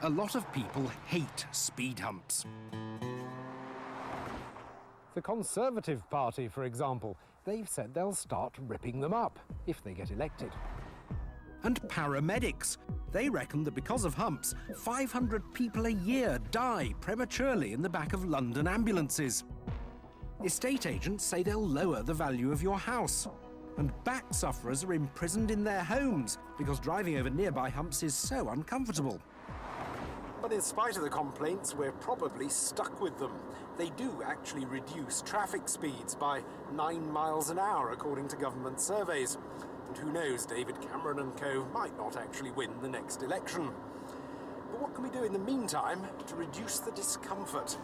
A lot of people hate speed humps. The Conservative Party, for example, they've said they'll start ripping them up if they get elected. And paramedics. They reckon that because of humps, 500 people a year die prematurely in the back of London ambulances. Estate agents say they'll lower the value of your house. And back sufferers are imprisoned in their homes because driving over nearby humps is so uncomfortable. But in spite of the complaints, we're probably stuck with them. They do actually reduce traffic speeds by 9 miles an hour, according to government surveys. And who knows, David Cameron and co. might not actually win the next election. But what can we do in the meantime to reduce the discomfort?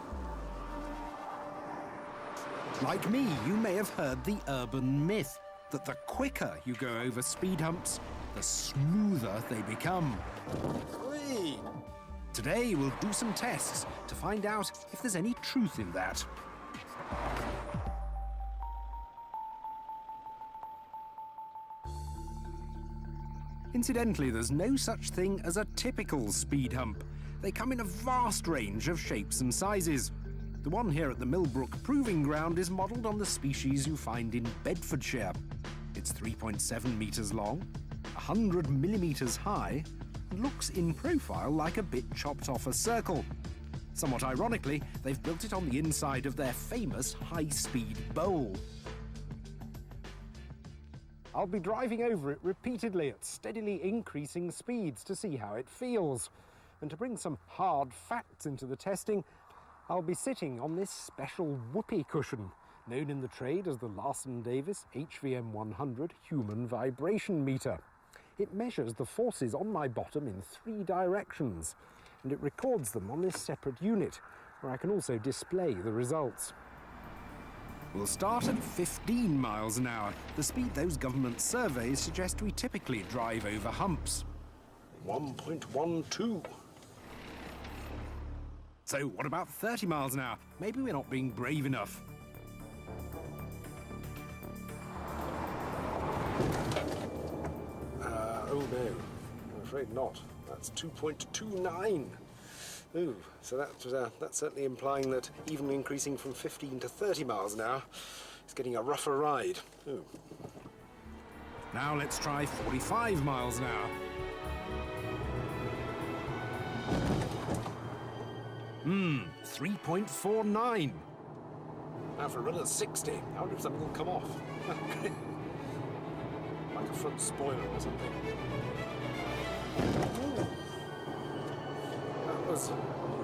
Like me, you may have heard the urban myth that the quicker you go over speed humps, the smoother they become. Whee! Today, we'll do some tests to find out if there's any truth in that. Incidentally, there's no such thing as a typical speed hump. They come in a vast range of shapes and sizes. The one here at the Millbrook Proving Ground is modelled on the species you find in Bedfordshire. It's 3.7 metres long, 100 millimetres high, and looks in profile like a bit chopped off a circle. Somewhat ironically, they've built it on the inside of their famous high-speed bowl. I'll be driving over it repeatedly at steadily increasing speeds to see how it feels. And to bring some hard facts into the testing, I'll be sitting on this special whoopee cushion, known in the trade as the Larson-Davis HVM 100 Human Vibration Meter. It measures the forces on my bottom in 3 directions, and it records them on this separate unit, where I can also display the results. We'll start at 15 miles an hour, the speed those government surveys suggest we typically drive over humps. 1.12. So what about 30 miles an hour? Maybe we're not being brave enough. Oh no, I'm afraid not. That's 2.29. Ooh, so that's certainly implying that even increasing from 15 to 30 miles an hour is getting a rougher ride. Ooh. Now let's try 45 miles an hour. 3.49. Now for a run at 60. I wonder if something will come off. Like a front spoiler or something. Ooh. That was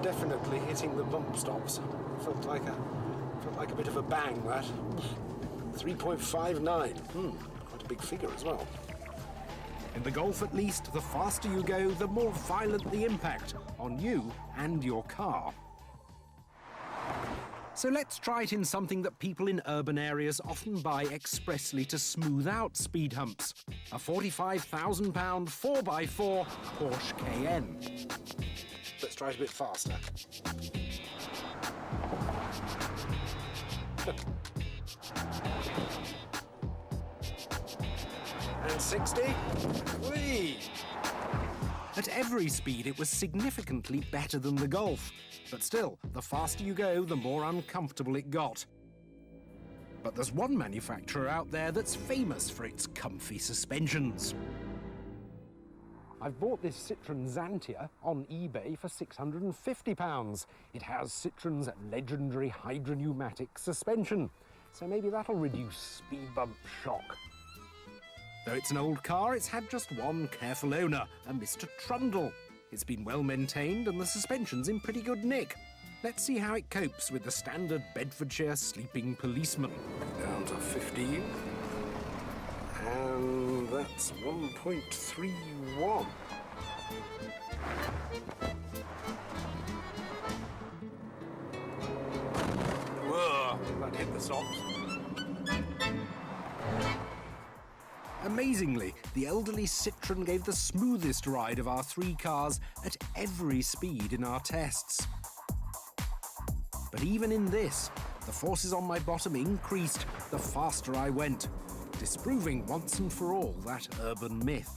definitely hitting the bump stops. Felt like a bit of a bang, that. 3.59. Quite a big figure as well. In the Golf, at least, the faster you go, the more violent the impact on you and your car. So let's try it in something that people in urban areas often buy expressly to smooth out speed humps. A £45,000 4x4 Porsche Cayenne. Let's try it a bit faster. And 60. Whee! At every speed, it was significantly better than the Golf. But still, the faster you go, the more uncomfortable it got. But there's one manufacturer out there that's famous for its comfy suspensions. I've bought this Citroën Xantia on eBay for £650. It has Citroën's legendary hydropneumatic suspension, so maybe that'll reduce speed bump shock. Though it's an old car, it's had just one careful owner, a Mr. Trundle. It's been well maintained and the suspension's in pretty good nick. Let's see how it copes with the standard Bedfordshire sleeping policeman. Down to 15. And that's 1.31. Whoa, that hit the socks. Amazingly, the elderly Citroën gave the smoothest ride of our 3 cars at every speed in our tests. But even in this, the forces on my bottom increased the faster I went, disproving once and for all that urban myth.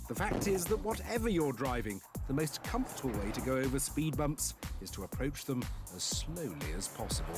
The fact is that whatever you're driving, the most comfortable way to go over speed bumps is to approach them as slowly as possible.